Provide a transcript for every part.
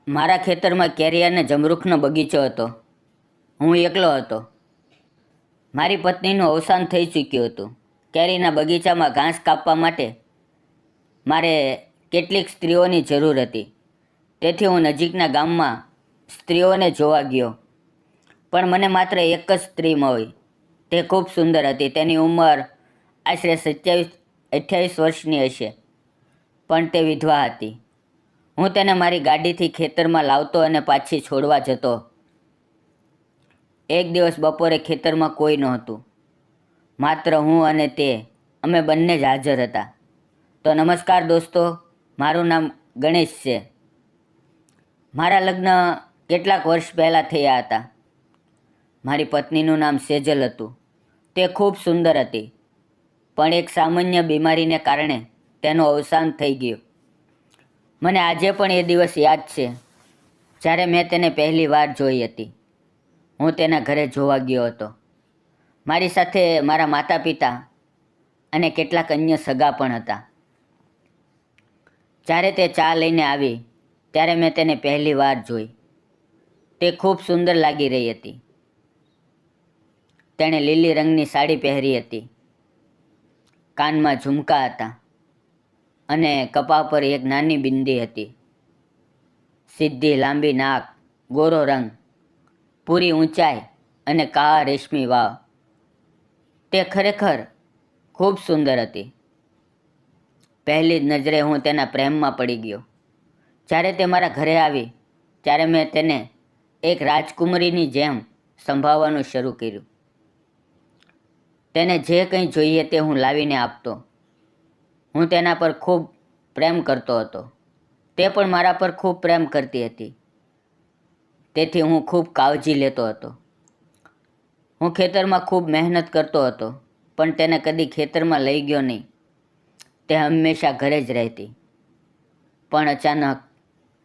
મારા ખેતરમાં કેરી અને જમરૂખનો બગીચો હતો. હું એકલો હતો. મારી પત્નીનું અવસાન થઈ ચૂક્યું હતું. કેરીના બગીચામાં ઘાસ કાપવા માટે મારે કેટલીક સ્ત્રીઓની જરૂર હતી. તેથી હું નજીકના ગામમાં સ્ત્રીઓને જોવા ગયો. પણ મને માત્ર એક જ સ્ત્રી મળી. તે ખૂબ સુંદર હતી. તેની ઉંમર આશરે 27-28 વર્ષની હશે, પણ તે વિધવા હતી. હું તેને મારી ગાડીથી ખેતરમાં લાવતો અને પાછી છોડવા જતો. એક દિવસ બપોરે ખેતરમાં કોઈ નહોતું, માત્ર હું અને તે. અમે બંને જ હાજર હતા. તો નમસ્કાર દોસ્તો, મારું નામ ગણેશ છે. મારા લગ્ન કેટલાક વર્ષ પહેલાં થયા હતા. મારી પત્નીનું નામ સેજલ હતું. તે ખૂબ સુંદર હતી, પણ એક સામાન્ય બીમારીને કારણે તેનું અવસાન થઈ ગયું. મને આજે પણ એ દિવસ યાદ છે, જ્યારે મેં તેને પહેલી વાર જોઈ હતી. હું તેના ઘરે જોવા ગયો હતો. મારી સાથે મારા માતા પિતા અને કેટલાક અન્ય સગા પણ હતા. જ્યારે તે ચા લઈને આવી, ત્યારે મેં તેને પહેલી વાર જોઈ. તે ખૂબ સુંદર લાગી રહી હતી. તેણે લીલી રંગની સાડી પહેરી હતી, કાનમાં ઝુમકા હતા અને કપા પર એક નાની બિંદી હતી. સીધી લાંબી નાક, ગોરો રંગ, પૂરી ઊંચાઈ અને કાળા રેશમી વાળ. તે ખરેખર ખૂબ સુંદર હતી. પહેલી જ નજરે હું તેના પ્રેમમાં પડી ગયો. જ્યારે તે મારા ઘરે આવી, ત્યારે મેં તેને એક રાજકુમારીની જેમ સંભાળવાનું શરૂ કર્યું. તેને જે કંઈ જોઈએ તે હું લાવીને આપતો. હું તેના પર ખૂબ પ્રેમ કરતો હતો. તે પણ મારા પર ખૂબ પ્રેમ કરતી હતી. તેથી હું ખૂબ કાળજી લેતો હતો. હું ખેતરમાં ખૂબ મહેનત કરતો હતો, પણ તેને કદી ખેતરમાં લઈ ગયો નહીં. તે હંમેશા ઘરે જ રહેતી. પણ અચાનક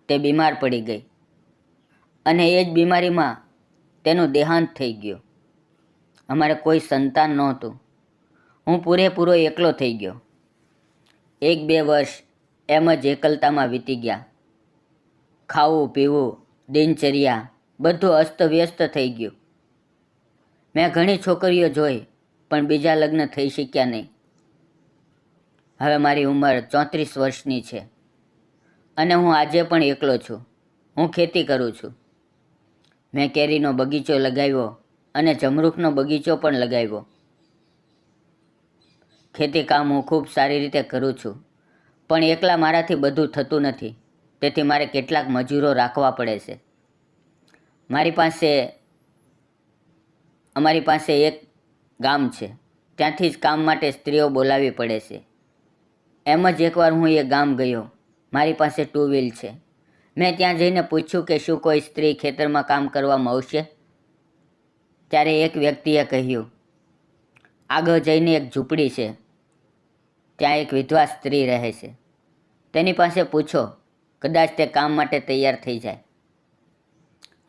તે બીમાર પડી ગઈ અને એ જ બીમારીમાં તેનું દેહાંત થઈ ગયું. અમારે કોઈ સંતાન નહોતું. હું પૂરેપૂરો એકલો થઈ ગયો. 1-2 વર્ષ એમ જ એકલતામાં વીતી ગયા. ખાવું પીવું, દિનચર્યા બધું અસ્તવ્યસ્ત થઈ ગયું. મેં ઘણી છોકરીઓ જોઈ, પણ બીજા લગ્ન થઈ શક્યા નહીં. હવે મારી ઉંમર 34 વર્ષની છે અને હું આજે પણ એકલો છું. હું ખેતી કરું છું. મેં કેરીનો બગીચો લગાવ્યો અને જમરૂખનો બગીચો પણ લગાવ્યો. ખેતી કામ હું ખૂબ સારી રીતે કરું છું, પણ એકલા મારાથી બધું થતું નથી. તેથી મારે કેટલાક મજૂરો રાખવા પડે છે. અમારી પાસે એક ગામ છે. ત્યાંથી જ કામ માટે સ્ત્રીઓ બોલાવવી પડે છે. એમ જ એકવાર હું એ ગામ ગયો. મારી પાસે 2 વ્હીલ છે. મેં ત્યાં જઈને પૂછ્યું કે શું કોઈ સ્ત્રી ખેતરમાં કામ કરવામાં આવશે? ત્યારે એક વ્યક્તિએ કહ્યું, આગળ જઈને એક ઝૂંપડી છે, ત્યાં એક વિધવા સ્ત્રી રહે છે. તેની પાસે પૂછો, કદાચ તે કામ માટે તૈયાર થઈ જાય.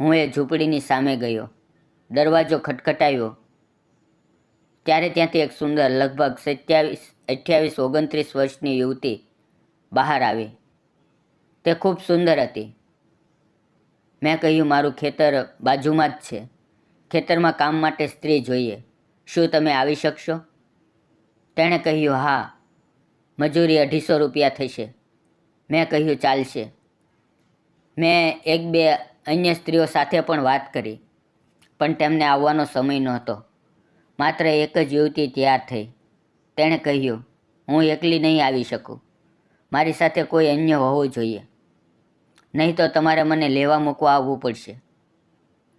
હું એ ઝૂંપડીની સામે ગયો. દરવાજો ખટખટાવ્યો ત્યારે ત્યાંથી એક સુંદર, લગભગ 27-28-29 વર્ષની યુવતી બહાર આવી. તે ખૂબ સુંદર હતી. મેં કહ્યું, મારું ખેતર બાજુમાં જ છે. ખેતરમાં કામ માટે સ્ત્રી જોઈએ. શું તમે આવી શકશો? તેણે કહ્યું, હા, મજૂરી 250 રૂપિયા થશે. મેં કહ્યું, ચાલશે. મેં 1-2 અન્ય સ્ત્રીઓ સાથે પણ વાત કરી, પણ તેમને આવવાનો સમય નહોતો. માત્ર એક જ યુવતી તૈયાર થઈ. તેણે કહ્યું, હું એકલી નહીં આવી શકું. મારી સાથે કોઈ અન્ય હોવું જોઈએ. નહીં તો તમારે મને લેવા મૂકવા આવવું પડશે,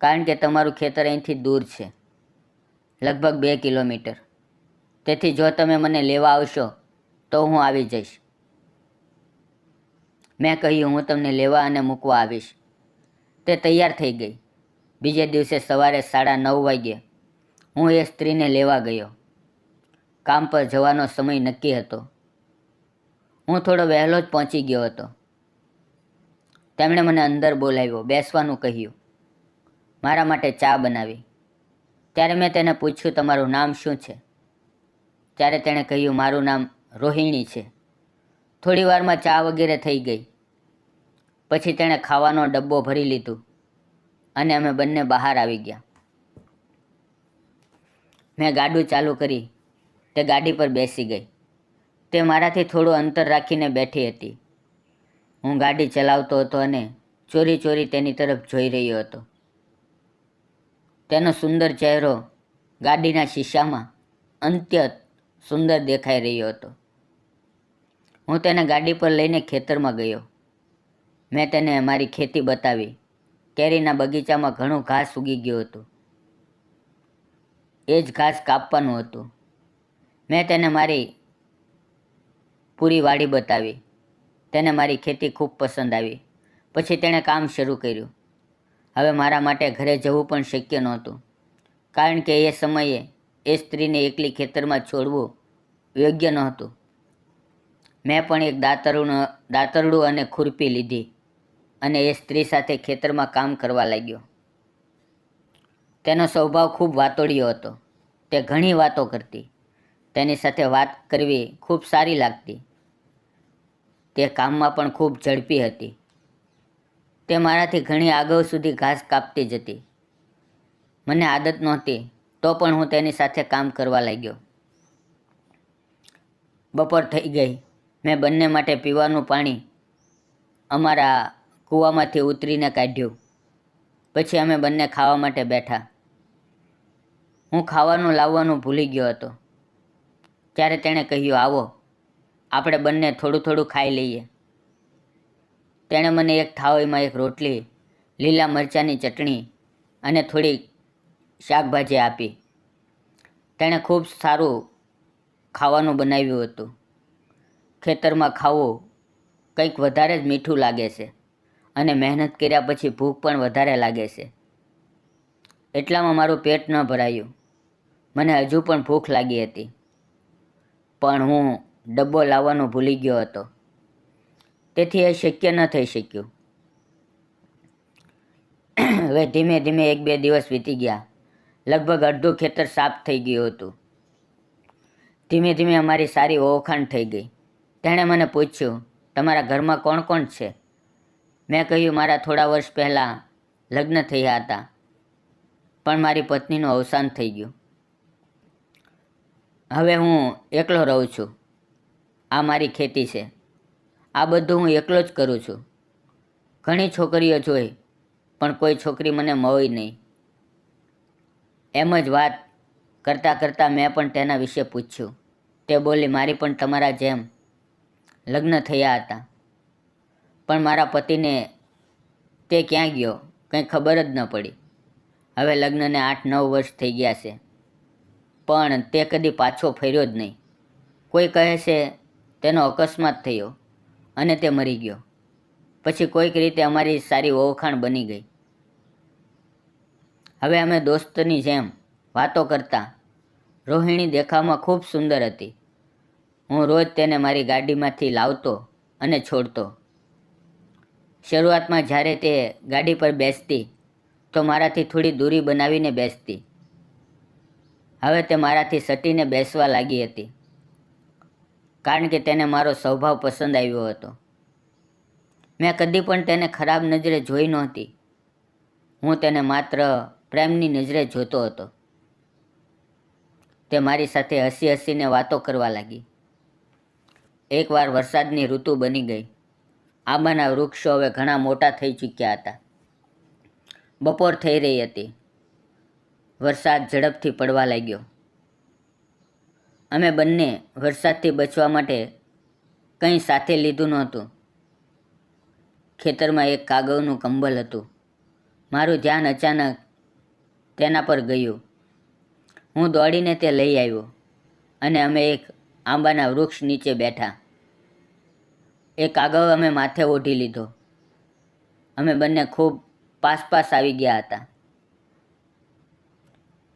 કારણ કે તમારું ખેતર અહીંથી દૂર છે, લગભગ 2 કિલોમીટર. તેથી જો તમે મને લેવા આવશો તો હું આવી જઈશ. મેં કહ્યું, હું તમને લેવા અને મૂકવા આવીશ. તે તૈયાર થઈ ગઈ. બીજે દિવસે સવારે 9:30 વાગ્યે હું એ સ્ત્રીને લેવા ગયો. કામ પર જવાનો સમય નક્કી હતો. હું થોડો વહેલો જ પહોંચી ગયો હતો. તેમણે મને અંદર બોલાવ્યો, બેસવાનું કહ્યું, મારા માટે ચા બનાવી. ત્યારે મેં તેને પૂછ્યું, તમારું નામ શું છે? ત્યારે તેણે કહ્યું, મારું નામ રોહિણી છે. થોડી વારમાં ચા વગેરે થઈ ગઈ. પછી તેણે ખાવાનો ડબ્બો ભરી લીધું અને અમે બંને બહાર આવી ગયા. મેં ગાડું ચાલુ કરી. તે ગાડી પર બેસી ગઈ. તે મારાથી થોડું અંતર રાખીને બેઠી હતી. હું ગાડી ચલાવતો હતો અને ચોરી ચોરી તેની તરફ જોઈ રહ્યો હતો. તેનો સુંદર ચહેરો ગાડીના શીશામાં અત્યંત સુંદર દેખાઈ રહ્યો હતો. હું તેને ગાડી પર લઈને ખેતરમાં ગયો. મેં તેને મારી ખેતી બતાવી. કેરીના બગીચામાં ઘણું ઘાસ ઉગી ગયું હતું. એ જ ઘાસ કાપવાનું હતું. મેં તેને મારી પૂરી વાડી બતાવી. તેને મારી ખેતી ખૂબ પસંદ આવી. પછી તેણે કામ શરૂ કર્યું. હવે મારા માટે ઘરે જવું પણ શક્ય નહોતું, કારણ કે એ સમયે એ સ્ત્રીને એકલી ખેતરમાં છોડવું યોગ્ય નહોતું. મેં પણ એક દાતરડું અને ખુરપી લીધી અને એ સ્ત્રી સાથે ખેતરમાં કામ કરવા લાગ્યો. તેનો સ્વભાવ ખૂબ વાતોડિયો હતો. તે ઘણી વાતો કરતી. તેની સાથે વાત કરવી ખૂબ સારી લાગતી. તે કામમાં પણ ખૂબ ઝડપી હતી. તે મારાથી ઘણી આગળ સુધી ઘાસ કાપતી જ હતી. મને આદત નહોતી, તો પણ હું તેની સાથે કામ કરવા લાગ્યો. બપોર થઈ ગઈ. મેં બંને માટે પીવાનું પાણી અમારા કૂવામાંથી ઉતરીને કાઢ્યું. પછી અમે બંને ખાવા માટે બેઠા. હું ખાવાનું લાવવાનું ભૂલી ગયો હતો. ત્યારે તેણે કહ્યું, આવો આપણે બંને થોડું થોડું ખાઈ લઈએ. તેણે મને એક થાળીમાં એક રોટલી, લીલા મરચાંની ચટણી અને થોડી શાકભાજી આપી. તેણે ખૂબ સારું ખાવાનું બનાવ્યું હતું. ખેતરમાં ખાવું કંઈક વધારે જ મીઠું લાગે છે અને મહેનત કર્યા પછી ભૂખ પણ વધારે લાગે છે. એટલામાં મારું પેટ ન ભરાયું. મને હજુ પણ ભૂખ લાગી હતી, પણ હું ડબ્બો લાવવાનું ભૂલી ગયો હતો. તેથી એ શક્ય ન થઈ શક્યું. હવે ધીમે ધીમે 1-2 દિવસ વીતી ગયા. લગભગ અડધું ખેતર સાફ થઈ ગયું હતું. ધીમે ધીમે અમારી સારી ઓળખાણ થઈ ગઈ. તેણે મને પૂછ્યું, તમારા ઘરમાં કોણ કોણ છે? મેં કહ્યું, મારા થોડા વર્ષ પહેલાં લગ્ન થયા હતા, પણ મારી પત્નીનું અવસાન થઈ ગયું. હવે હું એકલો રહું છું. આ મારી ખેતી છે. આ બધું હું એકલો જ કરું છું. ઘણી છોકરીઓ જોઈ, પણ કોઈ છોકરી મને મળી નહીં. એમ જ વાત કરતાં કરતાં મેં પણ તેના વિશે પૂછ્યું. તે બોલી, મારી પણ તમારા જેમ લગ્ન થયા હતા, પણ મારા પતિને તે ક્યાં ગયો કંઈ ખબર જ ન પડી. હવે લગ્નને 8-9 વર્ષ થઈ ગયા છે, પણ તે કદી પાછો ફર્યો જ નહીં. કોઈ કહે છે તેનો અકસ્માત થયો અને તે મરી ગયો. પછી કોઈક રીતે અમારી સારી ઓળખાણ બની ગઈ. હવે અમે દોસ્તની જેમ વાતો કરતા. રોહિણી દેખાવમાં ખૂબ સુંદર હતી. હું રોજ તેને મારી ગાડીમાંથી લાવતો અને છોડતો. શરૂઆતમાં જ્યારે તે ગાડી પર બેસતી તો મારાથી થોડી દૂરી બનાવીને બેસતી. હવે તે મારાથી સટીને બેસવા લાગી હતી, કારણ કે તેને મારો સ્વભાવ પસંદ આવ્યો હતો. મેં કદી પણ તેને ખરાબ નજરે જોઈ નહોતી. હું તેને માત્ર પ્રેમની નજરે જોતો હતો. તે મારી સાથે હસી હસીને વાતો કરવા લાગી. એકવાર વરસાદની ઋતુ બની ગઈ. આંબાના વૃક્ષો હવે ઘણા મોટા થઈ ચૂક્યા હતા. બપોર થઈ રહી હતી. વરસાદ ઝડપથી પડવા લાગ્યો. અમે બંને વરસાદથી બચવા માટે કંઈ સાથે લીધું નહોતું. ખેતરમાં એક કાગળનું કંબલ હતું. મારું ધ્યાન અચાનક તેના પર ગયું. હું દોડીને તે લઈ આવ્યો અને અમે એક આંબાના વૃક્ષ નીચે બેઠા. એ કાગળ અમે માથે ઓઢી લીધો. અમે બંને ખૂબ પાસ આવી ગયા હતા.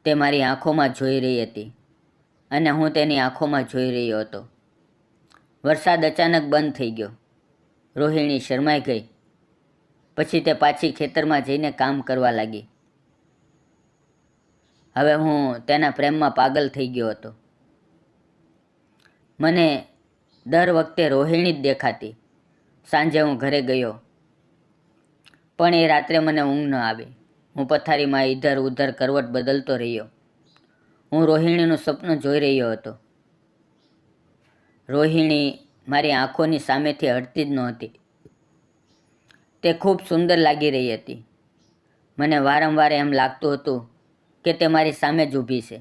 તે મારી આંખોમાં જોઈ રહી હતી અને હું તેની આંખોમાં જોઈ રહ્યો હતો. વરસાદ અચાનક બંધ થઈ ગયો. રોહિણી શરમાઈ ગઈ. પછી તે પાછી ખેતરમાં જઈને કામ કરવા લાગી. હવે હું તેના પ્રેમમાં પાગલ થઈ ગયો હતો. મને દર વખતે રોહિણી જ દેખાતી. સાંજે હું ઘરે ગયો. પણ એ રાત્રે મને ઊંઘ ન આવી. હું પથારીમાં ઇધર ઉધર કરવટ બદલતો રહ્યો. હું રોહિણીનું સપનું જોઈ રહ્યો હતો. રોહિણી મારી આંખોની સામેથી હટતી જ નહોતી. તે ખૂબ સુંદર લાગી રહી હતી. મને વારંવાર એમ લાગતું હતું કે તે મારી સામે જ ઊભી છે.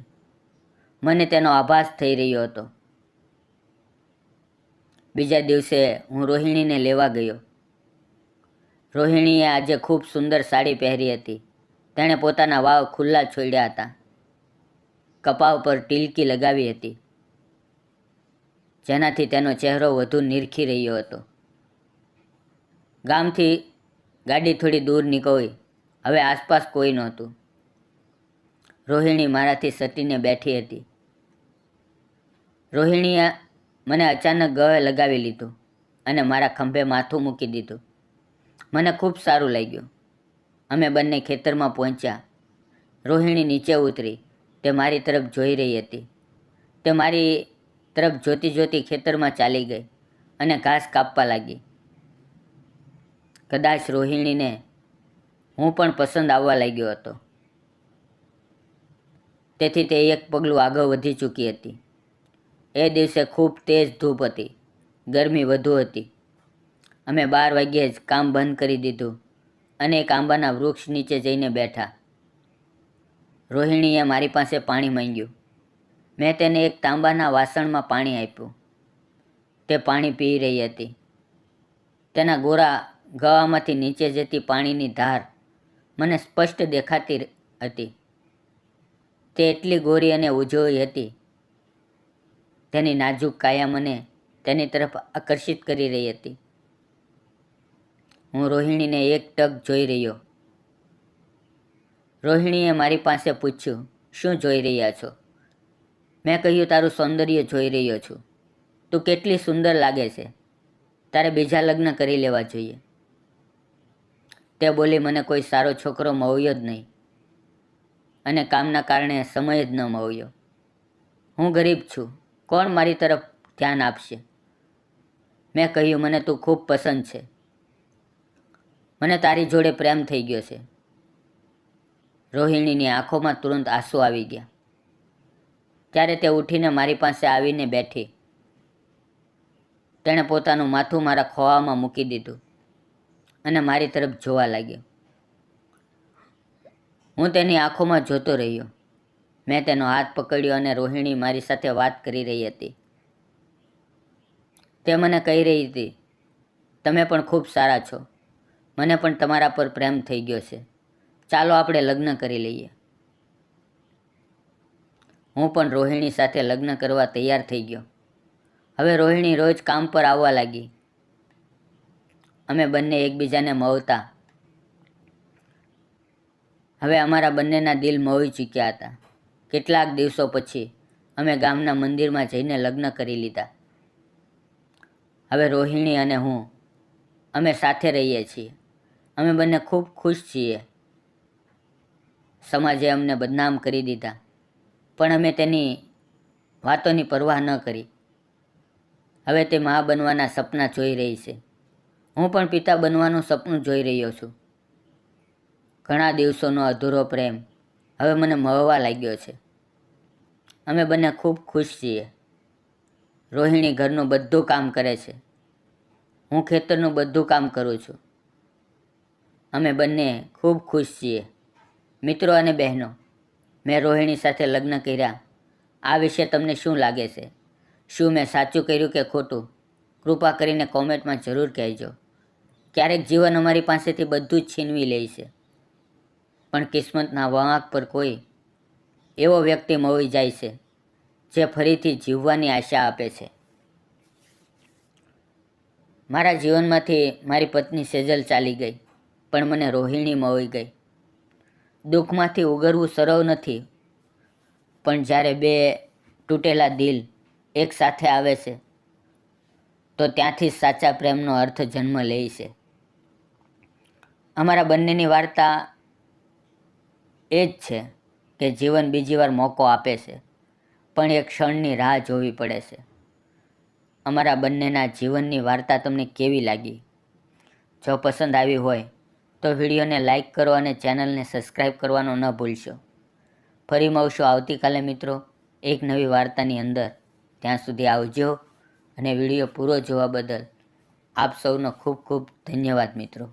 મને તેનો આભાસ થઈ રહ્યો હતો. બીજા દિવસે હું રોહિણીને લેવા ગયો. રોહિણીએ આજે ખૂબ સુંદર સાડી પહેરી હતી. તેણે પોતાના વાળ ખુલ્લા છોડ્યા હતા. કપાળ પર ટીલકી લગાવી હતી, જેનાથી તેનો ચહેરો વધુ નિરખી રહ્યો હતો. ગામથી ગાડી થોડી દૂર નીકળી. હવે આસપાસ કોઈ નહોતું. રોહિણી મારાથી સટીને બેઠી હતી. રોહિણીએ મને અચાનક ગળે લગાવી લીધું અને મારા ખંભે માથું મૂકી દીધું. મને ખૂબ સારું લાગ્યું. અમે બંને ખેતરમાં પહોંચ્યા. રોહિણી નીચે ઉતરી. તે મારી તરફ જોઈ રહી હતી. તે મારી તરફ જોતી જોતી ખેતરમાં ચાલી ગઈ અને ઘાસ કાપવા લાગી. કદાચ રોહિણીને હું પણ પસંદ આવવા લાગ્યો હતો. તેથી તે એક પગલું આગળ વધી ચૂકી હતી. એ દિવસે ખૂબ તેજ ધૂપ હતી. ગરમી વધુ હતી. અમે 12 વાગ્યે જ કામ બંધ કરી દીધું અને એક આંબાના વૃક્ષ નીચે જઈને બેઠા. રોહિણીએ મારી પાસે પાણી માંગ્યું. મેં તેને એક તાંબાના વાસણમાં પાણી આપ્યું. તે પાણી પી રહી હતી. તેના ગોરા ગળામાંથી નીચે જતી પાણીની ધાર મને સ્પષ્ટ દેખાતી હતી. તે એટલી ગોરી અને ઉજળી હતી. તેની નાજુક કાયા મને તેની તરફ આકર્ષિત કરી રહી હતી. હું રોહિણીને એક ટક જોઈ રહ્યો. રોહિણીએ મારી પાસે પૂછ્યું, શું જોઈ રહ્યા છો? મેં કહ્યું, તારું સૌંદર્ય જોઈ રહ્યો છું. તું કેટલી સુંદર લાગે છે. તારે બીજા લગ્ન કરી લેવા જોઈએ. તે બોલી, મને કોઈ સારો છોકરો મળ્યો જ નહીં અને કામના કારણે સમય જ ન મળ્યો. હું ગરીબ છું. કોણ મારી તરફ ધ્યાન આપશે? મેં કહ્યું, મને તું ખૂબ પસંદ છે. મને તારી જોડે પ્રેમ થઈ ગયો છે. રોહિણીની આંખોમાં તુરંત આંસુ આવી ગયા. ત્યારે તે ઉઠીને મારી પાસે આવીને બેઠી. તેણે પોતાનું માથું મારા ખોળામાં મૂકી દીધું અને મારી તરફ જોવા લાગ્યો. હું તેની આંખોમાં જોતો રહ્યો. મેં તેનો હાથ પકડ્યો અને રોહિણી મારી સાથે વાત કરી રહી હતી. તે મને કહી રહી હતી, તમે પણ ખૂબ સારા છો. મને પણ તમારા પર પ્રેમ થઈ ગયો છે. ચાલો આપણે લગ્ન કરી લઈએ. હું પણ રોહિણી સાથે લગ્ન કરવા તૈયાર થઈ ગયો. હવે રોહિણી રોજ કામ પર આવવા લાગી. અમે બંને એકબીજાને મળતા. હવે અમારા બંનેના દિલ મોહી ચૂક્યા હતા. કેટલાક દિવસો પછી અમે ગામના મંદિરમાં જઈને લગ્ન કરી લીધા. હવે રોહિણી અને હું અમે સાથે રહીએ છીએ. અમે બંને ખૂબ ખુશ છીએ. સમાજે અમને બદનામ કરી દીધા, પણ અમે તેની વાતોની પરવાહ ન કરી. હવે તે મા બનવાના સપના જોઈ રહી છે. હું પણ પિતા બનવાનું સપનું જોઈ રહ્યો છું. ઘણા દિવસોનો અધૂરો પ્રેમ હવે મને મળવા લાગ્યો છે. અમે બંને ખૂબ ખુશ છીએ. રોહિણી ઘરનું બધું કામ કરે છે. હું ખેતરનું બધું કામ કરું છું. અમે બંને ખૂબ ખુશ છીએ. મિત્રો અને બહેનો, મેં રોહિણી સાથે લગ્ન કર્યા. આ વિશે તમને શું લાગે છે? શું મેં સાચું કર્યું કે ખોટું? કૃપા કરીને કોમેન્ટમાં જરૂર કહેજો. ક્યારેક જીવન અમારી પાસેથી બધું જ છીનવી લે છે, પણ કિસ્મતના વળાંક પર કોઈ એવો વ્યક્તિ મળી જાય છે જે ફરીથી જીવવાની આશા આપે છે. મારા જીવનમાંથી મારી પત્ની સેજલ ચાલી ગઈ, પણ મને રોહિણી મળી ગઈ. દુઃખમાંથી ઉગરવું સરળ નથી, પણ જ્યારે બે તૂટેલા દિલ એક સાથે આવે છે તો ત્યાંથી સાચા પ્રેમનો અર્થ જન્મ લે છે. અમારા બંનેની વાર્તા એ જ છે કે જીવન બીજી વાર મોકો આપે છે, પણ એક ક્ષણની રાહ જોવી પડે છે. અમારા બંનેના જીવનની વાર્તા તમને કેવી લાગી? જો પસંદ આવી હોય તો વિડીયોને લાઇક કરો અને ચેનલને સબસ્ક્રાઈબ કરવાનું ન ભૂલશો. ફરી મળશું આવતીકાલે મિત્રો એક નવી વાર્તાની અંદર. ત્યાં સુધી આવજો અને વિડીયો પૂરો જોવા બદલ આપ સૌનો ખૂબ ખૂબ ધન્યવાદ મિત્રો.